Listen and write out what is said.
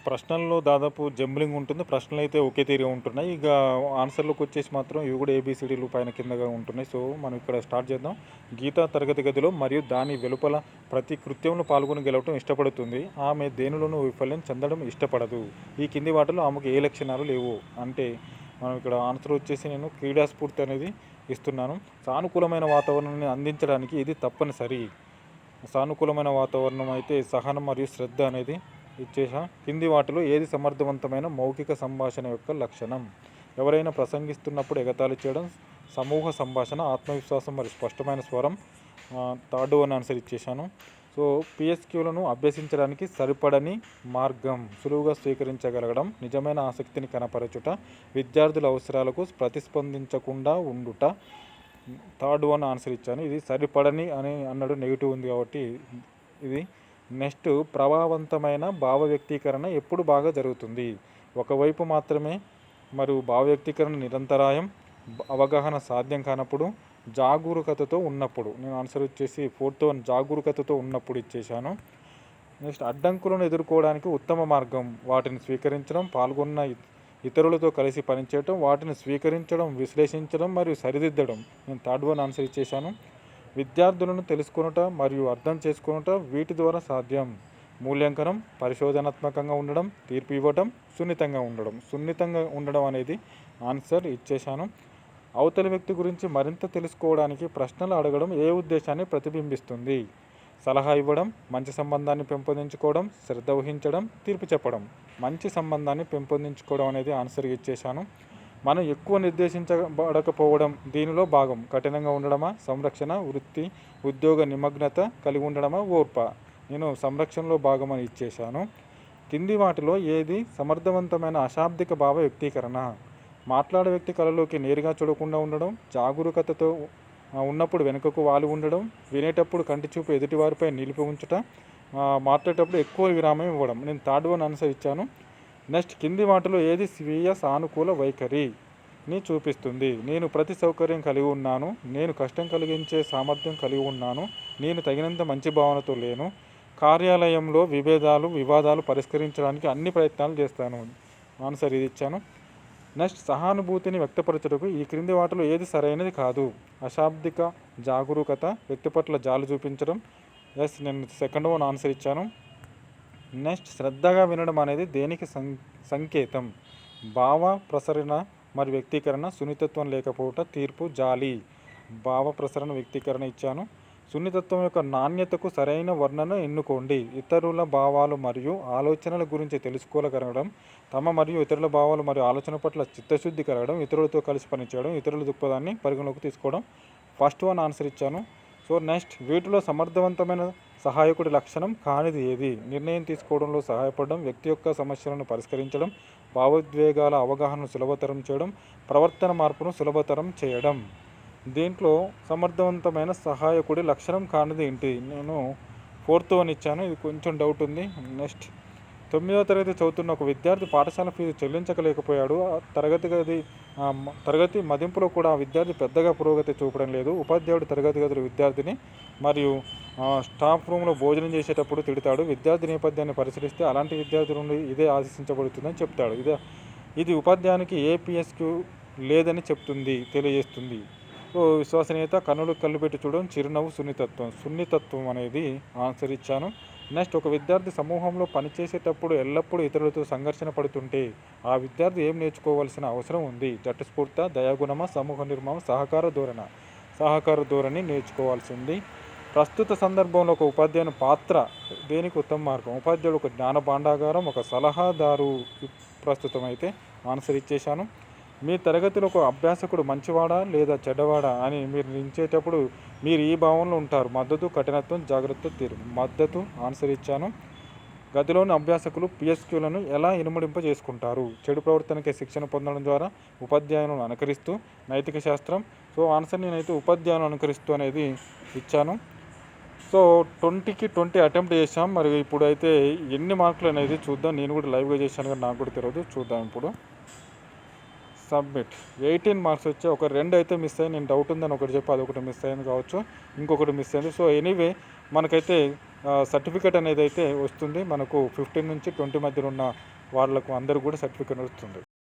ప్రశ్నల్లో దాదాపు జంబ్లింగ్ ఉంటుంది. ప్రశ్నలైతే ఒకే తీరుగా ఉంటున్నాయి. ఇక ఆన్సర్‌లోకి వచ్చేసి మాత్రం ఇవి కూడా ఏబీసీడీలు పైన కిందగా ఉంటున్నాయి. సో, మనం ఇక్కడ స్టార్ట్ చేద్దాం. గీత తరగతి గదిలో మరియు దాని వెలుపల ప్రతి కృత్యంలో పాల్గొని గెలవటం ఇష్టపడుతుంది. ఆమె దేనిలోనూ వైఫల్యం చెందడం ఇష్టపడదు. ఈ కింది వాటిలో ఆమెకు ఏ లక్షణాలు లేవు? అంటే మనం ఇక్కడ ఆన్సర్ వచ్చేసి నేను క్రీడాస్ఫూర్తి అనేది ఇస్తున్నాను. సానుకూలమైన వాతావరణాన్ని అందించడానికి ఇది తప్పనిసరి. సానుకూలమైన వాతావరణం అయితే సహనం మరియు శ్రద్ధ అనేది ఇచ్చేసాం. కింది వాటిలో ఏది సమర్థవంతమైన మౌఖిక సంభాషణ యొక్క లక్షణం? ఎవరైనా ప్రసంగిస్తున్నప్పుడు ఎగతాళి చేయడం, సమూహ సంభాషణ, ఆత్మవిశ్వాసం మరియు స్పష్టమైన స్వరం. థర్డ్ వన్ ఆన్సర్ ఇచ్చేసాను. సో, పిఎస్క్యూలను అభ్యసించడానికి సరిపడని మార్గం, సులువుగా స్వీకరించగలగడం, నిజమైన ఆసక్తిని కనపరచుట, విద్యార్థుల అవసరాలకు ప్రతిస్పందించకుండా ఉండుట. థర్డ్ వన్ ఆన్సర్ ఇచ్చాను. ఇది సరిపడని అని అన్నాడు, నెగిటివ్ ఉంది కాబట్టి ఇది. నెక్స్ట్, ప్రభావవంతమైన భావ వ్యక్తీకరణ ఎప్పుడు బాగా జరుగుతుంది? ఒకవైపు మాత్రమే, మరియు భావ వ్యక్తీకరణ నిరంతరాయం, అవగాహన సాధ్యం కానప్పుడు, జాగరూకతతో ఉన్నప్పుడు. నేను ఆన్సర్ వచ్చేసి ఫోర్త్ వన్ జాగరూకతతో ఉన్నప్పుడు ఇచ్చేశాను. నెక్స్ట్, అడ్డంకులను ఎదుర్కోవడానికి ఉత్తమ మార్గం, వాటిని స్వీకరించడం, పాల్గొన్న ఇతరులతో కలిసి పనిచేయడం, వాటిని స్వీకరించడం, విశ్లేషించడం మరియు సరిదిద్దడం. నేను థర్డ్ వన్ ఆన్సర్ ఇచ్చేశాను. విద్యార్థులను తెలుసుకొనుట మరియు అర్థం చేసుకొనుట వీటి ద్వారా సాధ్యం. మూల్యాంకనం, పరిశోధనాత్మకంగా ఉండడం, తీర్పు ఇవ్వడం, సున్నితంగా ఉండడం. సున్నితంగా ఉండడం అనేది ఆన్సర్ ఇచ్చేశాను. అవతలి వ్యక్తి గురించి మరింత తెలుసుకోవడానికి ప్రశ్నలు అడగడం ఏ ఉద్దేశాన్ని ప్రతిబింబిస్తుంది? సలహా ఇవ్వడం, మంచి సంబంధాన్ని పెంపొందించుకోవడం, శ్రద్ధ వహించడం, తీర్పు చెప్పడం. మంచి సంబంధాన్ని పెంపొందించుకోవడం అనేది ఆన్సర్ ఇచ్చేశాను. మనం ఎక్కువ నిర్దేశించబడకపోవడం దీనిలో భాగం. కఠినంగా ఉండడమా, సంరక్షణ, వృత్తి, ఉద్యోగ నిమగ్నత కలిగి ఉండడమా, ఓర్ప. నేను సంరక్షణలో భాగం అని ఇచ్చేశాను. కింది వాటిలో ఏది సమర్థవంతమైన అశాబ్దిక భావ వ్యక్తీకరణ? మాట్లాడే వ్యక్తి కళలోకి నేరుగా చూడకుండా ఉండడం, జాగరూకతతో ఉన్నప్పుడు వెనుకకు వాలి ఉండడం, వినేటప్పుడు కంటి చూపు ఎదుటివారిపై నిలిపి ఉంచుట, మాట్లాడేటప్పుడు ఎక్కువ విరామం ఇవ్వడం. నేను థర్డ్ వన్ ఆన్సర్ ఇచ్చాను. నెక్స్ట్, కింది వాటిలో ఏది స్వీయ సానుకూల వైఖరిని చూపిస్తుంది? నేను ప్రతి సౌకర్యం కలిగి ఉన్నాను, నేను కష్టం కలిగించే సామర్థ్యం కలిగి ఉన్నాను, నేను తగినంత మంచి భావనతో లేను, కార్యాలయంలో వివాదాలు పరిష్కరించడానికి అన్ని ప్రయత్నాలు చేస్తాను. ఆన్సర్ ఇది ఇచ్చాను. నెక్స్ట్, సహానుభూతిని వ్యక్తపరచుటకు ఈ క్రింది వాటిలో ఏది సరైనది కాదు? అశాబ్దిక జాగరూకత, వ్యక్తి పట్ల జాలి చూపించడం. ఎస్, నేను సెకండ్ వన్ ఆన్సర్ ఇచ్చాను. నెక్స్ట్, శ్రద్ధగా వినడం అనేది దేనికి సంకేతం? భావ ప్రసరణ మరియు వ్యక్తీకరణ, సున్నితత్వం లేకపోవట, తీర్పు, జాలి. భావ ప్రసరణ వ్యక్తీకరణ ఇచ్చాను. సున్నితత్వం యొక్క నాణ్యతకు సరైన వర్ణన ఎన్నుకోండి. ఇతరుల భావాలు మరియు ఆలోచనల గురించి తెలుసుకోగలగడం, తమ మరియు ఇతరుల భావాలు మరియు ఆలోచన పట్ల చిత్తశుద్ధి కలగడం, ఇతరులతో కలిసి పనిచేయడం, ఇతరుల దృక్పథాన్ని పరిగణలోకి తీసుకోవడం. ఫస్ట్ వన్ ఆన్సర్ ఇచ్చాను. సో, నెక్స్ట్, వీటిలో సమర్థవంతమైన సహాయకుడి లక్షణం కానిది ఏది? నిర్ణయం తీసుకోవడంలో సహాయపడడం, వ్యక్తి యొక్క సమస్యలను పరిష్కరించడం, భావోద్వేగాల అవగాహనను సులభతరం చేయడం, ప్రవర్తన మార్పును సులభతరం చేయడం. దీంట్లో సమర్థవంతమైన సహాయకుడి లక్షణం కానిది ఏంటి? నేను ఫోర్త్ వన్ ఇచ్చాను. ఇది కొంచెం డౌట్ ఉంది. నెక్స్ట్, 9వ తరగతి చదువుతున్న ఒక విద్యార్థి పాఠశాల ఫీజు చెల్లించలేకపోయాడు. తరగతి మదింపులో కూడా ఆ విద్యార్థి పెద్దగా పురోగతి చూపడం లేదు. ఉపాధ్యాయుడు తరగతి గదిలో విద్యార్థిని మరియు స్టాఫ్ రూమ్లో భోజనం చేసేటప్పుడు తిడతాడు. విద్యార్థి నేపథ్యాన్ని పరిశీలిస్తే అలాంటి విద్యార్థి నుండి ఇదే ఆశించబడుతుందని చెప్తాడు. ఇది ఉపాధ్యాయునికి ఏపీఎస్క్యూ లేదని తెలియజేస్తుంది. సో, విశ్వసనీయత, కళ్ళు పెట్టి చూడడం, చిరునవ్వు, సున్నితత్వం అనేది ఆన్సర్ ఇచ్చాను. నెక్స్ట్, ఒక విద్యార్థి సమూహంలో పనిచేసేటప్పుడు ఎల్లప్పుడూ ఇతరులతో సంఘర్షణ పడుతుంటే ఆ విద్యార్థి ఏం నేర్చుకోవాల్సిన అవసరం ఉంది? జట్టు స్ఫూర్తి, దయాగుణమా, సమూహ నిర్మాణం, సహకార ధోరణి నేర్చుకోవాల్సింది. ప్రస్తుత సందర్భంలో ఒక ఉపాధ్యాయుని పాత్ర దేనికి ఉత్తమ మార్గం? ఉపాధ్యాయుడు ఒక జ్ఞాన భాండాగారం, ఒక సలహాదారు ప్రస్తుతం అయితే ఆన్సర్ ఇచ్చేశాను. మీ తరగతిలో ఒక అభ్యాసకుడు మంచివాడా లేదా చెడ్డవాడా అని మీరు నిలిచేటప్పుడు మీరు ఈ భావనలో ఉంటారు: మద్దతు, కఠినత్వం, జాగ్రత్త, తీరు. మద్దతు ఆన్సర్ ఇచ్చాను. గదిలోని అభ్యాసకులు పిఎస్క్యూలను ఎలా చేసుకుంటారు? చెడు ప్రవర్తనకి శిక్షణ పొందడం ద్వారా, ఉపాధ్యాయులను అనుకరిస్తూ, నైతిక శాస్త్రం. సో, ఆన్సర్ నేనైతే ఉపాధ్యాయులను అనుకరిస్తూ అనేది ఇచ్చాను. సో, 20కి 20 అటెంప్ట్ చేశాం. మరి ఇప్పుడు అయితే ఎన్ని మార్కులు అనేది చూద్దాం. నేను కూడా లైవ్గా చేశాను కానీ నాకు కూడా తెలియదు. చూద్దాం ఇప్పుడు. సబ్మిట్ 18 మార్క్స్ వచ్చి ఒక 2 అయితే మిస్ అయ్యి, నేను డౌట్ ఉందని ఒకటి చెప్పి అదొకటి మిస్ అయింది కావచ్చు, ఇంకొకటి మిస్ అయింది. సో ఎనీవే మనకైతే సర్టిఫికేట్ అనేది అయితే వస్తుంది. మనకు 15 నుంచి 20 మధ్యలో ఉన్న వాళ్ళకు అందరూ కూడా సర్టిఫికేట్ వస్తుంది.